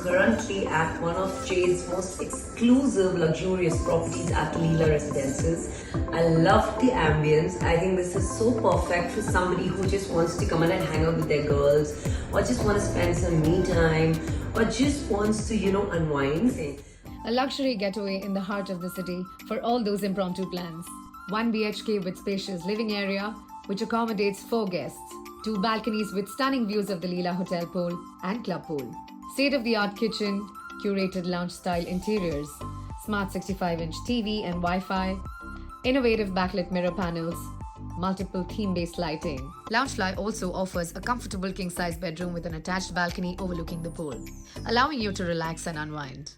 currently at one of Jade's most exclusive, luxurious properties at Leela Residences. I love the ambience. I think this is so perfect for somebody who just wants to come in and hang out with their girls, or just want to spend some me time, or just wants to, unwind. A luxury getaway in the heart of the city for all those impromptu plans. 1 BHK with spacious living area, which accommodates 4 guests. 2 balconies with stunning views of the Leela Hotel pool and club pool. State-of-the-art kitchen, curated lounge-style interiors, smart 65-inch TV and Wi-Fi, innovative backlit mirror panels, multiple theme-based lighting. Loungefly also offers a comfortable king-size bedroom with an attached balcony overlooking the pool, allowing you to relax and unwind.